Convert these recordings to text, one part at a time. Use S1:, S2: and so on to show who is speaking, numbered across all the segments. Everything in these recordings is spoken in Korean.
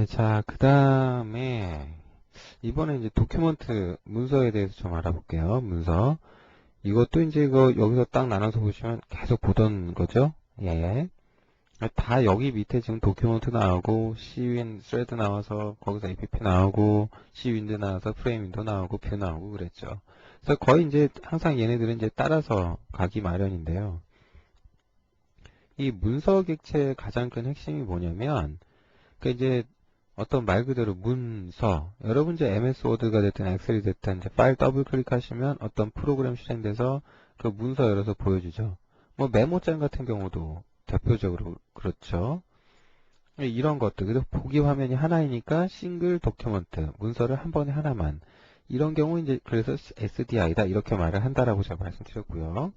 S1: 자, 그 다음에, 이번에 이제 도큐먼트 문서에 대해서 좀 알아볼게요. 문서. 이것도 이제 이거 여기서 딱 나눠서 보시면 계속 보던 거죠. 예. 다 여기 밑에 지금 도큐먼트 나오고, C윈 스레드 나와서, 거기서 APP 나오고, C윈드 나와서 프레임 윈도 나오고, 뷰 나오고 그랬죠. 그래서 거의 이제 항상 얘네들은 이제 따라서 가기 마련인데요. 이 문서 객체의 가장 큰 핵심이 뭐냐면, 그 이제 어떤 말 그대로 문서, 여러분 이제 MS 워드가 됐든 엑셀이 됐든 이제 파일 더블 클릭하시면 어떤 프로그램 실행돼서 그 문서 열어서 보여주죠. 뭐 메모장 같은 경우도 대표적으로 그렇죠. 이런 것들, 그래서 보기 화면이 하나이니까 싱글 도큐먼트, 문서를 한 번에 하나만. 이런 경우 이제 그래서 SDI다 이렇게 말을 한다라고 제가 말씀드렸고요.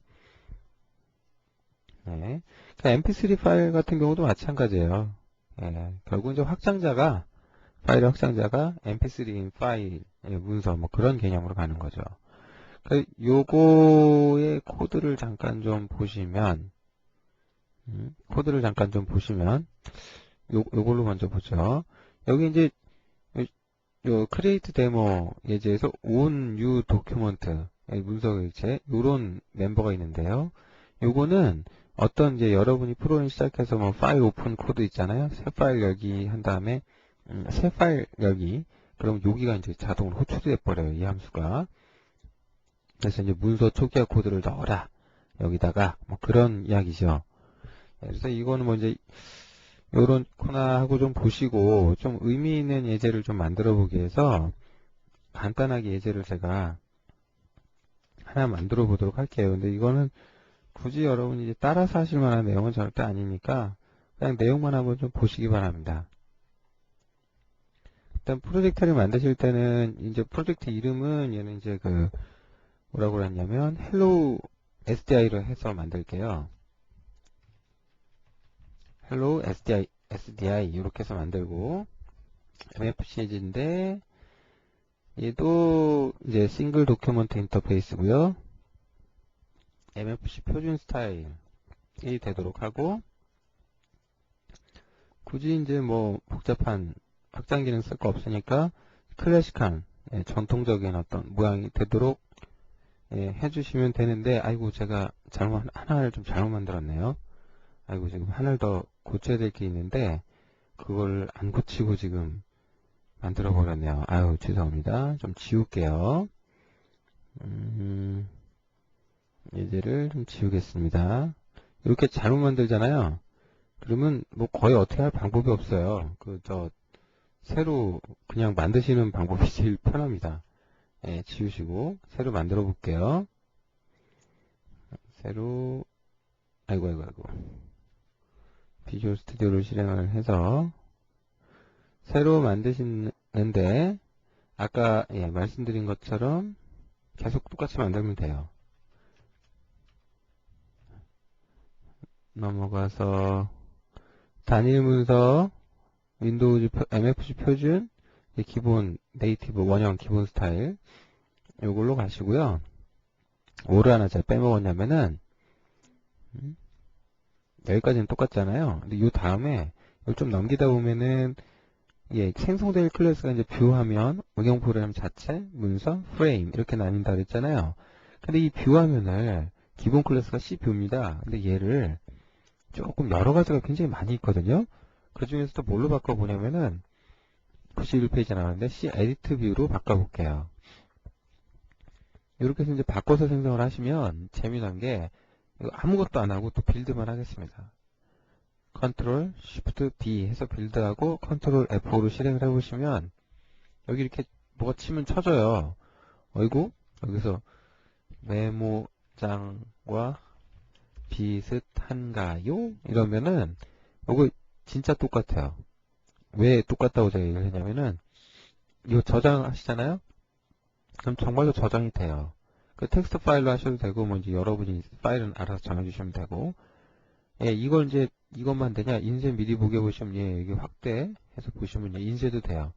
S1: 네. MP3 파일 같은 경우도 마찬가지예요. 결국 이제 파일의 확장자가 MP3인 파일, 문서, 뭐 그런 개념으로 가는 거죠. 요거의 코드를 잠깐 좀 보시면, 요걸로 먼저 보죠. 여기 이제, 요 크리에이트 데모 예제에서 on new document, 문서 객체, 요런 멤버가 있는데요. 요거는 어떤 이제 여러분이 프로그램 시작해서 뭐 파일 오픈 코드 있잖아요. 새 파일 열기 한 다음에 새 파일 열기. 그럼 여기가 이제 자동으로 호출돼 버려요. 이 함수가. 그래서 이제 문서 초기화 코드를 넣어라. 여기다가 뭐 그런 이야기죠. 그래서 이거는 뭐 이제 요런 코나하고 좀 보시고 좀 의미 있는 예제를 좀 만들어 보기 위해서 간단하게 예제를 제가 하나 만들어 보도록 할게요. 근데 이거는 굳이 여러분이 이제 따라서 하실 만한 내용은 절대 아니니까 그냥 내용만 한번 좀 보시기 바랍니다. 일단 프로젝트를 만드실 때는 이제 프로젝트 이름은 얘는 이제 그 뭐라고 그랬냐면 hello SDI로 해서 만들게요. hello SDI 이렇게 해서 만들고 MFC인데 얘도 이제 싱글 도큐먼트 인터페이스고요. MFC 표준 스타일이 되도록 하고 굳이 이제 뭐 복잡한 확장 기능 쓸 거 없으니까 클래식한 전통적인 어떤 모양이 되도록 해주시면 되는데 아이고 제가 하나를 좀 잘못 만들었네요. 아이고 지금 하나를 더 고쳐야 될 게 있는데 그걸 안 고치고 지금 만들어 버렸네요. 아유 죄송합니다. 좀 지울게요. 예제를 좀 지우겠습니다. 이렇게 잘못 만들잖아요. 그러면 뭐 거의 어떻게 할 방법이 없어요. 새로 그냥 만드시는 방법이 제일 편합니다. 지우시고 새로 만들어 볼게요. 새로 아이고 비주얼 스튜디오를 실행을 해서 새로 만드시는데 아까 말씀드린 것처럼 계속 똑같이 만들면 돼요. 넘어가서 단일 문서 윈도우즈 MFC 표준 기본 네이티브 원형 기본 스타일 이걸로 가시고요. 뭐를 하나 제가 빼먹었냐면은 여기까지는 똑같잖아요. 근데 이 다음에 이걸 좀 넘기다 보면은 생성될 클래스가 이제 뷰 화면, 응용 프로그램 자체, 문서, 프레임 이렇게 나뉜다 그랬잖아요. 근데 이 뷰 화면을 기본 클래스가 C뷰입니다. 근데 얘를 조금 여러 가지가 굉장히 많이 있거든요. 그 중에서도 뭘로 바꿔보냐면은 91페이지 나왔는데 C 에디트 뷰로 바꿔볼게요. 이렇게 해서 이제 바꿔서 생성을 하시면 재미난 게 아무것도 안 하고 또 빌드만 하겠습니다. 컨트롤 쉬프트 B 해서 빌드하고 컨트롤 F5로 실행을 해보시면 여기 이렇게 뭐가 치면 쳐져요. 어이구 여기서 메모장과 비슷한가요? 이러면은 이거 진짜 똑같아요. 왜 똑같다고 제가 얘기를 했냐면은 이거 저장하시잖아요? 그럼 정말로 저장이 돼요. 그 텍스트 파일로 하셔도 되고 뭐 이제 여러분이 파일은 알아서 정해주시면 되고 이걸 이제 이것만 되냐 인쇄 미리 보게 보시면 여기 확대해서 보시면 인쇄도 돼요.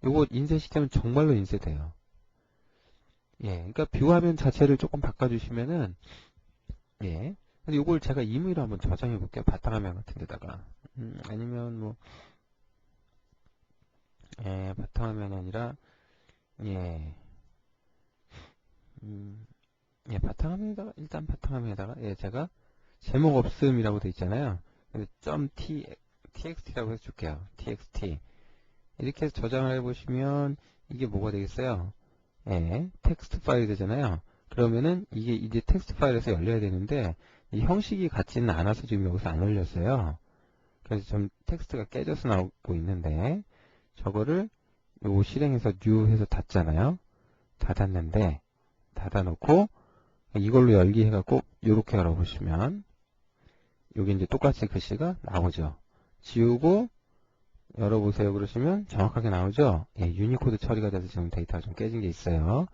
S1: 요거 인쇄 시키면 정말로 인쇄돼요. 그러니까 뷰 화면 자체를 조금 바꿔주시면은 근데 요걸 제가 임의로 한번 저장해 볼게요. 바탕화면 같은 데다가 아니면 뭐 바탕화면이 아니라, 예, 바탕화면에다가, 일단 바탕화면에다가, 제가 제목 없음이라고 돼 있잖아요. 그래서 .txt라고 해서 줄게요. txt. 이렇게 해서 저장을 해보시면, 이게 뭐가 되겠어요? 텍스트 파일이 되잖아요. 그러면은, 이게 이제 텍스트 파일에서 열려야 되는데, 이 형식이 같지는 않아서 지금 여기서 안 열렸어요. 그래서 좀 텍스트가 깨져서 나오고 있는데, 저거를 요거 실행해서 new 해서 닫잖아요. 닫았는데, 닫아놓고, 이걸로 열기 해갖고, 요렇게 열어보시면, 여기 이제 똑같이 글씨가 나오죠. 지우고, 열어보세요. 그러시면 정확하게 나오죠. 유니코드 처리가 돼서 지금 데이터가 좀 깨진 게 있어요.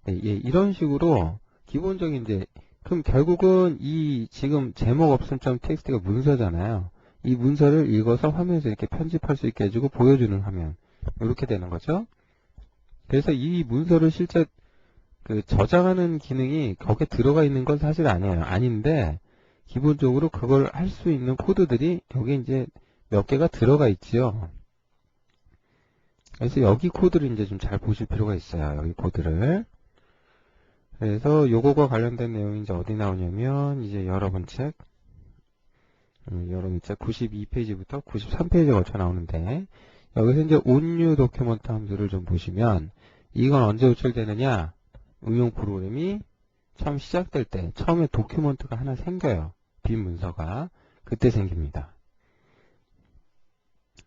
S1: 이런 식으로, 기본적인 이제, 그럼 결국은 이 지금 제목 없음.txt가 문서잖아요. 이 문서를 읽어서 화면에서 이렇게 편집할 수 있게 해주고 보여주는 화면. 이렇게 되는 거죠. 그래서 이 문서를 실제 그 저장하는 기능이 거기에 들어가 있는 건 사실 아니에요. 아닌데, 기본적으로 그걸 할 수 있는 코드들이 여기 이제 몇 개가 들어가 있지요. 그래서 여기 코드를 이제 좀 잘 보실 필요가 있어요. 여기 코드를. 그래서 요거과 관련된 내용이 이제 어디 나오냐면, 이제 여러분 책 92페이지부터 93페이지에 거쳐 나오는데, 여기서 이제 온뉴 도큐먼트 함수를 좀 보시면, 이건 언제 호출되느냐? 응용 프로그램이 처음 시작될 때, 처음에 도큐먼트가 하나 생겨요. 빈 문서가. 그때 생깁니다.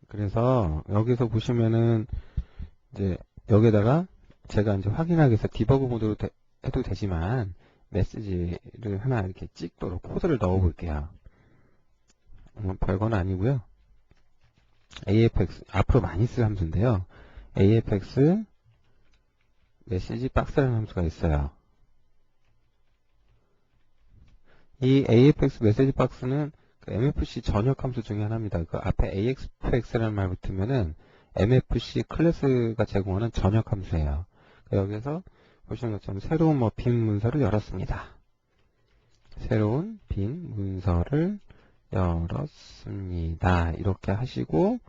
S1: 그래서 여기서 보시면은, 이제 여기다가 제가 이제 확인하기 위해서 디버그 모드로 해도 되지만, 메시지를 하나 이렇게 찍도록 코드를 넣어 볼게요. 별건 아니고요. AFX, 앞으로 많이 쓸 함수인데요. AFX 메시지 박스라는 함수가 있어요. 이 AFX 메시지 박스는 그 MFC 전역 함수 중에 하나입니다. 그 앞에 AFX라는 말 붙으면은 MFC 클래스가 제공하는 전역 함수예요. 여기서 보시는 것처럼 새로운 빈 문서를 열었습니다. 새로운 빈 문서를 열었습니다. 이렇게 하시고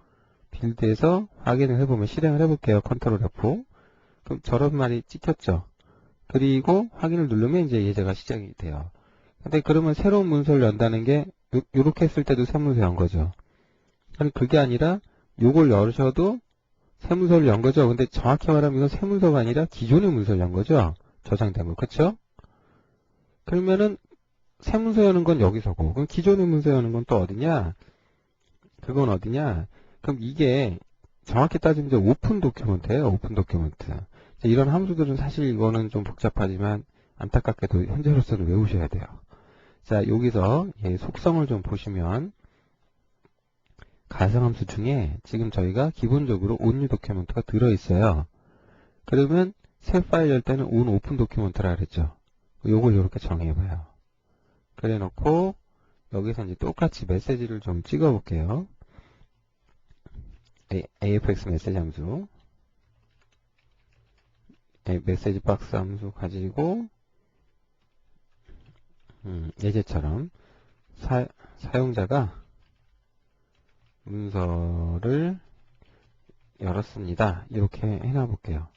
S1: 빌드에서 확인을 해보면 실행을 해볼게요. 컨트롤 F. 그럼 저런 말이 찍혔죠. 그리고 확인을 누르면 이제 예제가 시작이 돼요. 근데 그러면 새로운 문서를 연다는 게 요렇게 했을 때도 새 문서 연 거죠. 아니 그게 아니라 요걸 열으셔도 새 문서를 연 거죠. 근데 정확히 말하면 이건 새 문서가 아니라 기존의 문서를 연 거죠. 저장된 거. 그쵸? 그러면은 새 문서 여는 건 여기서고 그럼 기존의 문서 여는 건 또 어디냐? 그건 어디냐? 그럼 이게 정확히 따지면 이제 오픈 도큐먼트예요. 오픈 도큐먼트. 이런 함수들은 사실 이거는 좀 복잡하지만 안타깝게도 현재로서는 외우셔야 돼요. 자, 여기서 속성을 좀 보시면 가상함수 중에 지금 저희가 기본적으로 온뉴 도큐먼트가 들어있어요. 그러면 새 파일 열 때는 온 오픈 도큐먼트라 그랬죠. 요걸 이렇게 정해봐요. 그래 놓고 여기서 이제 똑같이 메시지를 좀 찍어 볼게요. AFX 메시지 함수. 메시지 박스 함수 가지고 예제처럼 사용자가 문서를 열었습니다. 이렇게 해놔 볼게요.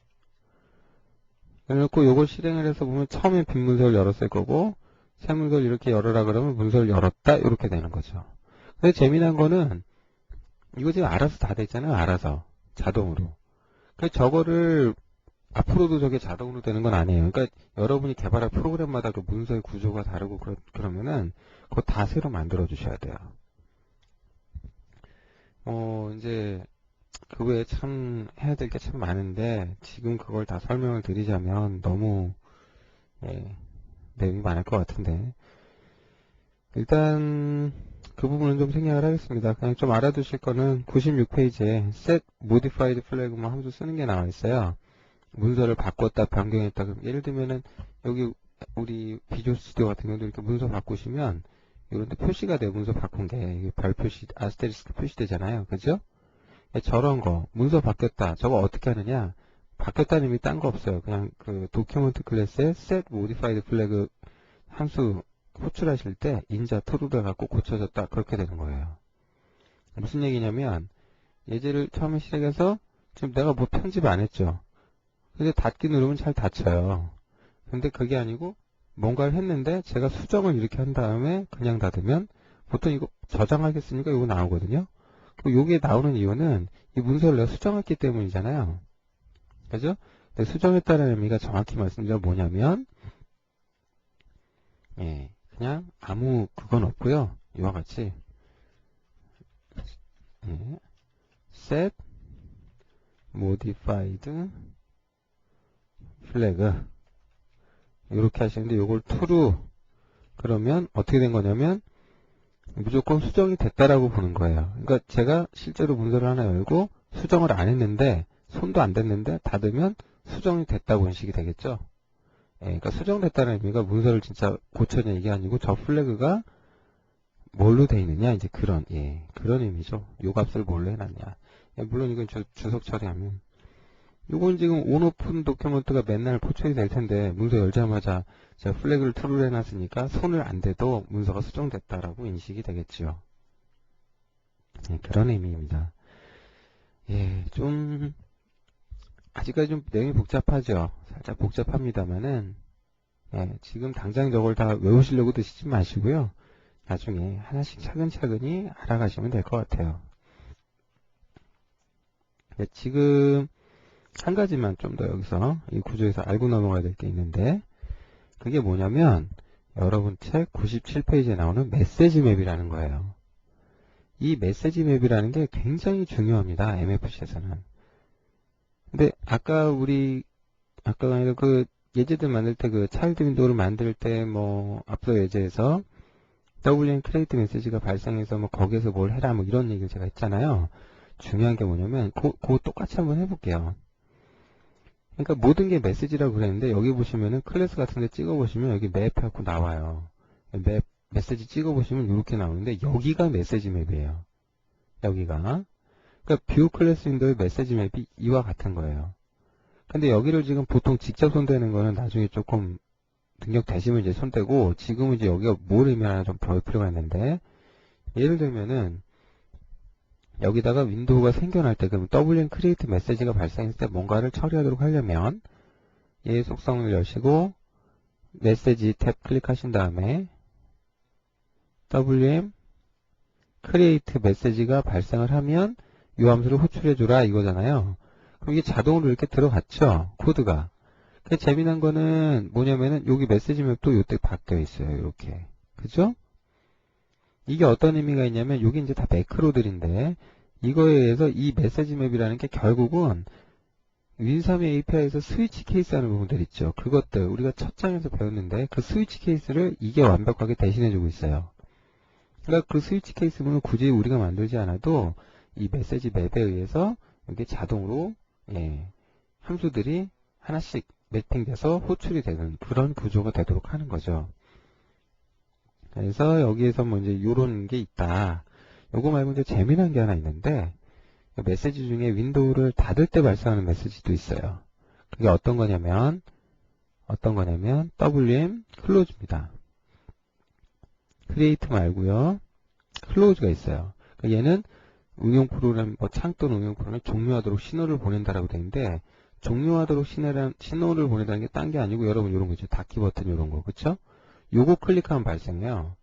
S1: 그래놓고 요걸 실행을 해서 보면 처음에 빈 문서를 열었을 거고 새 문서를 이렇게 열어라 그러면 문서를 열었다 이렇게 되는 거죠. 근데 재미난 거는 이거 지금 알아서 다 됐잖아요. 알아서 자동으로. 그래서 저거를 앞으로도 저게 자동으로 되는 건 아니에요. 그러니까 여러분이 개발할 프로그램마다 그 문서의 구조가 다르고 그러면은 그거 다 새로 만들어 주셔야 돼요. 이제 그 외에 참 해야 될 게 참 많은데 지금 그걸 다 설명을 드리자면 너무 내용이 많을 것 같은데 일단 그 부분은 좀 생략을 하겠습니다. 그냥 좀 알아두실 거는 96페이지에 set modified flag 뭐 함수 쓰는 게 나와 있어요. 문서를 바꿨다 변경했다. 그럼 예를 들면은 여기 우리 비주얼 스튜디오 같은 경우도 이렇게 문서 바꾸시면 이런 데 표시가 돼요. 문서 바꾼 게 별 표시 아스테리스크 표시되잖아요. 그죠? 저런 거 문서 바뀌었다. 저거 어떻게 하느냐? 바뀌었다는 의미 딴 거 없어요. 그냥 그 도큐먼트 클래스에 set modified flag 함수 호출하실 때 인자 true를 갖고 고쳐졌다. 그렇게 되는 거예요. 무슨 얘기냐면 예제를 처음에 시작해서 지금 내가 뭐 편집 안 했죠. 근데 닫기 누르면 잘 닫혀요. 근데 그게 아니고 뭔가를 했는데 제가 수정을 이렇게 한 다음에 그냥 닫으면 보통 이거 저장하겠으니까 이거 나오거든요. 요게 나오는 이유는 이 문서를 내가 수정했기 때문이잖아요. 그죠? 근데 수정했다는 의미가 정확히 말씀드리면 뭐냐면 예, 그냥 아무 그건 없고요. 이와 같이 예, set modified flag 이렇게 하시는데 요걸 true 그러면 어떻게 된 거냐면 무조건 수정이 됐다라고 보는 거예요. 그러니까 제가 실제로 문서를 하나 열고 수정을 안 했는데 손도 안 댔는데 닫으면 수정이 됐다고 인식이 되겠죠. 예, 그러니까 수정됐다는 의미가 문서를 진짜 고쳤냐 이게 아니고 저 플래그가 뭘로 돼 있느냐 이제 그런 그런 의미죠. 요 값을 뭘로 해놨냐. 예, 물론 이건 주석 처리하면 요건 지금 온오픈 도큐먼트가 맨날 포착이 될 텐데 문서 열자마자 제가 플래그를 트루를 해놨으니까 손을 안 대도 문서가 수정됐다라고 인식이 되겠죠. 예, 그런 의미입니다. 예, 좀 아직까지 좀 내용이 복잡하죠. 살짝 복잡합니다만은 지금 당장 저걸 다 외우시려고 드시지 마시고요. 나중에 하나씩 차근차근히 알아가시면 될 것 같아요. 지금 한 가지만 좀 더 여기서 이 구조에서 알고 넘어가야 될 게 있는데 그게 뭐냐면 여러분 책 97페이지에 나오는 메시지 맵이라는 거예요. 이 메시지 맵이라는 게 굉장히 중요합니다. MFC에서는. 근데 아까 아니라 그 예제들 만들 때 그 차일드 윈도우를 만들 때 뭐 앞서 예제에서 WM 크레이트 메시지가 발생해서 뭐 거기에서 뭘 해라 뭐 이런 얘기를 제가 했잖아요. 중요한 게 뭐냐면 그거 똑같이 한번 해볼게요. 그러니까 모든 게 메시지라고 그랬는데 여기 보시면은 클래스 같은 데 찍어보시면 여기 맵 해갖고 나와요. 메시지 찍어보시면 이렇게 나오는데 여기가 메시지 맵이에요. 여기가. 그러니까 뷰 클래스 윈도우의 메시지 맵이 이와 같은 거예요. 근데 여기를 지금 보통 직접 손대는 거는 나중에 조금 능력 되시면 이제 손대고 지금은 이제 여기가 뭘 의미하나 좀 볼 필요가 있는데 예를 들면은 여기다가 윈도우가 생겨날 때 그럼 WM 크리에이트 메시지가 발생했을 때 뭔가를 처리하도록 하려면 얘의 속성을 여시고 메시지 탭 클릭하신 다음에 WM 크리에이트 메시지가 발생을 하면 이 함수를 호출해줘라 이거잖아요. 그럼 이게 자동으로 이렇게 들어갔죠. 코드가. 재미난 거는 뭐냐면은 여기 메시지 맵도 요때 바뀌어 있어요. 이렇게. 그죠? 이게 어떤 의미가 있냐면 여기 이제 다 매크로들인데 이거에 의해서 이 메시지 맵이라는 게 결국은 윈3의 API에서 스위치 케이스 하는 부분들 있죠. 그것들 우리가 첫 장에서 배웠는데 그 스위치 케이스를 이게 완벽하게 대신해주고 있어요. 그러니까 그 스위치 케이스문을 굳이 우리가 만들지 않아도 이 메시지 맵에 의해서 이게 자동으로 함수들이 하나씩 매핑돼서 호출이 되는 그런 구조가 되도록 하는 거죠. 그래서 여기에서 뭐 이제 요런 게 있다. 요거 말고 이제 재미난 게 하나 있는데 메시지 중에 윈도우를 닫을 때 발생하는 메시지도 있어요. 그게 어떤 거냐면 WM 클로즈입니다. 크리에이트 말고요. 클로즈가 있어요. 그러니까 얘는 응용 프로그램, 창 또는 응용 프로그램을 종료하도록 신호를 보낸다라고 되어 있는데 종료하도록 신호를 보낸다는 게 딴 게 아니고 여러분 요런 거 있죠. 닫기 버튼 요런 거. 그쵸? 요거 클릭하면 발생해요.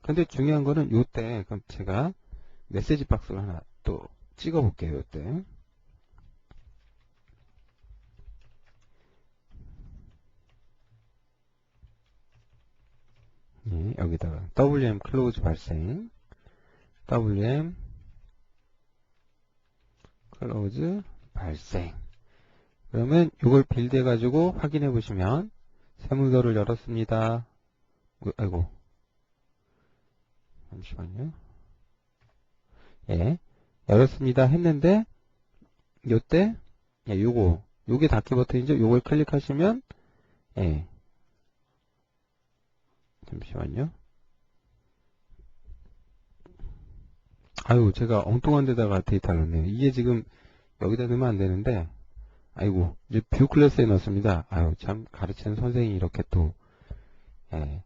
S1: 근데 중요한 거는 요때 그럼 제가 메시지 박스를 하나 또 찍어 볼게요. 요때. 여기다가 WM 클로즈 발생 WM 클로즈 발생 그러면 이걸 빌드 해가지고 확인해 보시면 새 문서를 열었습니다. 아이고 잠시만요. 열었습니다 했는데 요때 요게 닫기 버튼이죠. 요걸 클릭하시면 잠시만요. 아유 제가 엉뚱한 데다가 데이터를 넣네요. 이게 지금 여기다 넣으면 안 되는데 아이고 이제 뷰 클래스에 넣었습니다. 아유 참 가르치는 선생님이 이렇게 또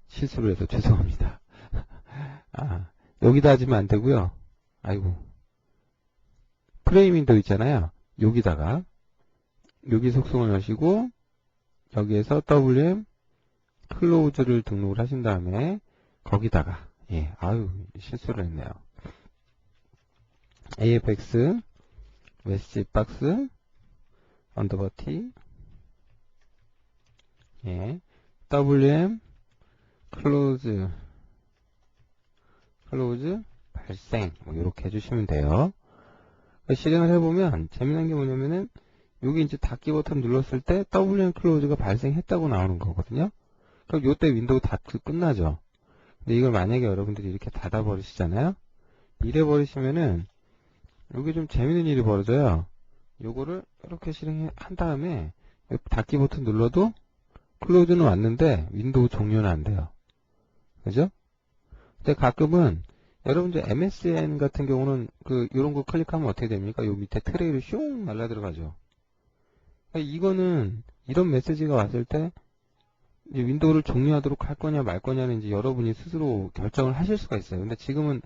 S1: 실수를 해서 죄송합니다. 여기다 하시면 안 되고요. 아이고 프레임 윈도우 있잖아요. 여기다가 여기 속성을 여시고 여기에서 WM 클로즈를 등록을 하신 다음에 거기다가 실수를 했네요. AFX 메시지 박스 언더바 T WM 클로즈 발생 이렇게 해주시면 돼요. 실행을 해보면 재미난 게 뭐냐면은 여기 이제 닫기 버튼 눌렀을 때 WM 클로즈가 발생했다고 나오는 거거든요. 그럼 요때 윈도우 닫고 끝나죠. 근데 이걸 만약에 여러분들이 이렇게 닫아 버리시잖아요. 이래 버리시면은 여기 좀 재밌는 일이 벌어져요. 요거를 이렇게 실행한 다음에 닫기 버튼 눌러도 클로즈는 왔는데 윈도우 종료는 안 돼요. 그죠? 근데 가끔은 여러분들 MSN 같은 경우는 요런 거 클릭하면 어떻게 됩니까? 요 밑에 트레이를 슝 날라 들어가죠. 그러니까 이거는 이런 메시지가 왔을 때 이제 윈도우를 종료하도록 할 거냐 말 거냐는 이제 여러분이 스스로 결정을 하실 수가 있어요. 근데 지금은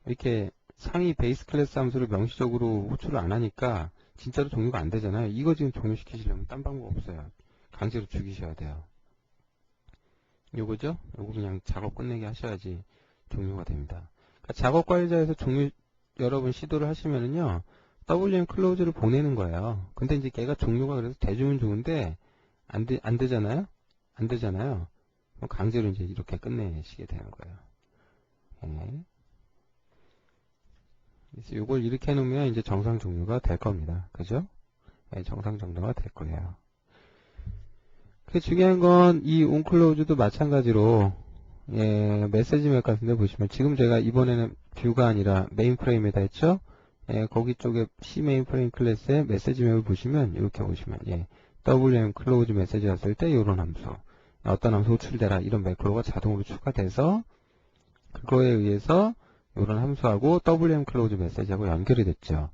S1: 이렇게 상위 베이스 클래스 함수를 명시적으로 호출을 안 하니까 진짜로 종료가 안 되잖아요. 이거 지금 종료시키시려면 딴 방법 없어요. 강제로 죽이셔야 돼요. 요거죠? 요거 그냥 작업 끝내게 하셔야지 종료가 됩니다. 그러니까 작업 관리자에서 여러분 시도를 하시면은요, WM 클로즈를 보내는 거예요. 근데 이제 걔가 종료가 그래서 돼주면 좋은데, 안 되잖아요? 안 되잖아요? 그럼 강제로 이제 이렇게 끝내시게 되는 거예요. 그래서 요걸 이렇게 해놓으면 이제 정상 종료가 될 겁니다. 그죠? 정상 종료가 될 거예요. 중요한 건 이 onClose도 마찬가지로 메시지 맵 같은데 보시면 지금 제가 이번에는 뷰가 아니라 메인프레임에다 했죠. 거기 쪽에 C 메인프레임 클래스의 메시지 맵을 보시면 이렇게 보시면 WM 클로즈 메시지 왔을 때 이런 함수 어떤 함수 호출되라 이런 매크로가 자동으로 추가돼서 그거에 의해서 이런 함수하고 WM 클로즈 메시지하고 연결이 됐죠.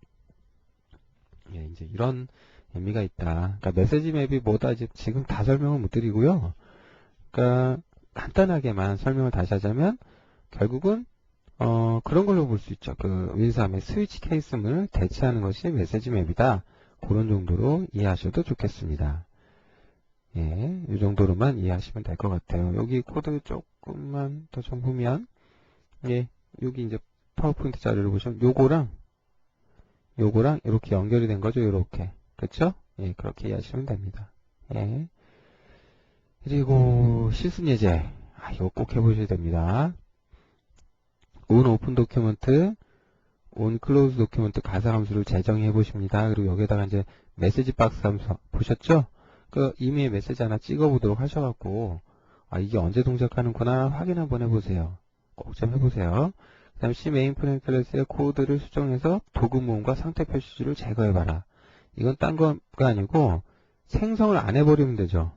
S1: 이제 이런 의미가 있다. 그러니까 메시지 맵이 뭐다 이제 지금 다 설명을 못 드리고요. 그러니까 간단하게만 설명을 다시 하자면 결국은 그런 걸로 볼 수 있죠. 윈삼의 스위치 케이스문을 대체하는 것이 메시지 맵이다. 그런 정도로 이해하셔도 좋겠습니다. 이 정도로만 이해하시면 될 것 같아요. 여기 코드 조금만 더 좀 보면 여기 이제 파워포인트 자료를 보시면 요거랑 이렇게 연결이 된 거죠. 이렇게. 그쵸? 그렇게 이해하시면 됩니다. 그리고 실순예제. 이거 꼭 해보셔야 됩니다. on 오픈 도큐먼트, on 클로즈 도큐먼트 가상 함수를 재정해 보십니다. 그리고 여기에다가 이제 메시지 박스 함수 보셨죠? 이미 메시지 하나 찍어 보도록 하셔갖고, 이게 언제 동작하는구나 확인 한번 해보세요. 꼭 좀 해보세요. 그 다음에 C 메인 프레임 클래스의 코드를 수정해서 도구 모음과 상태 표시줄을 제거해봐라. 이건 딴 거가 아니고 생성을 안 해버리면 되죠.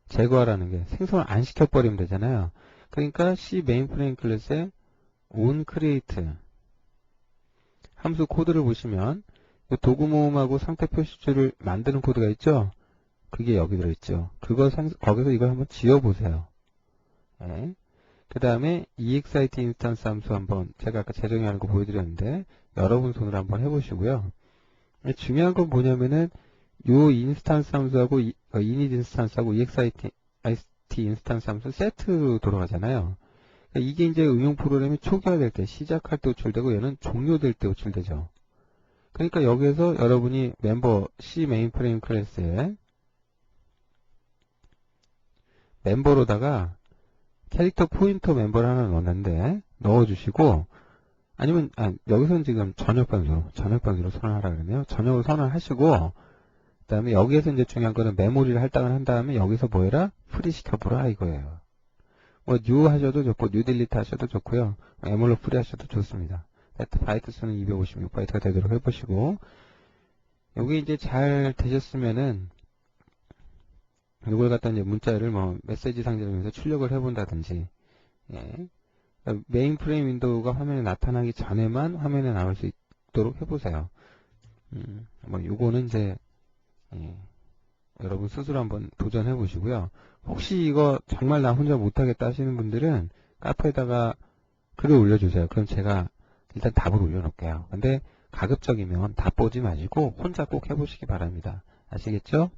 S1: 제거하라는 게 생성을 안 시켜버리면 되잖아요. 그러니까 C 메인 프레임 클래스의 on create 함수 코드를 보시면 도구 모음하고 상태 표시줄을 만드는 코드가 있죠. 그게 여기 들어있죠. 거기서 이걸 한번 지워보세요. 그 다음에 EXIT 인스턴스 함수 한번 제가 아까 재정의하는 거 보여드렸는데 여러분 손으로 한번 해보시고요. 중요한 건 뭐냐면은 요 인스턴스 함수하고 init 인스턴스하고 EXIT 인스턴스 함수 세트로 돌아가잖아요. 그러니까 이게 이제 응용 프로그램이 초기화될 때 시작할 때 호출되고 얘는 종료될 때 호출되죠. 그러니까 여기에서 여러분이 멤버 C 메인프레임 클래스에 멤버로다가 캐릭터 포인터 멤버를 하나 넣었는데 넣어주시고 아니면 여기서는 지금 전역 방지로 선언하라 그러네요. 전역을 선언하시고 그 다음에 여기에서 이제 중요한 거는 메모리를 할당을 한 다음에 여기서 뭐 해라? 프리 시켜보라 이거예요. 뭐 뉴 하셔도 좋고 뉴 딜리트 하셔도 좋고요. 에몰로 프리 하셔도 좋습니다. 바이트 수는 256바이트가 되도록 해보시고 여기 이제 잘 되셨으면은 이걸 갖다 이제 문자를 메시지 상자를 통해서 출력을 해본다든지, 메인 프레임 윈도우가 화면에 나타나기 전에만 화면에 나올 수 있도록 해보세요. 요거는 이제, 여러분 스스로 한번 도전해 보시고요. 혹시 이거 정말 나 혼자 못하겠다 하시는 분들은 카페에다가 글을 올려주세요. 그럼 제가 일단 답을 올려놓을게요. 근데 가급적이면 다 보지 마시고 혼자 꼭 해보시기 바랍니다. 아시겠죠?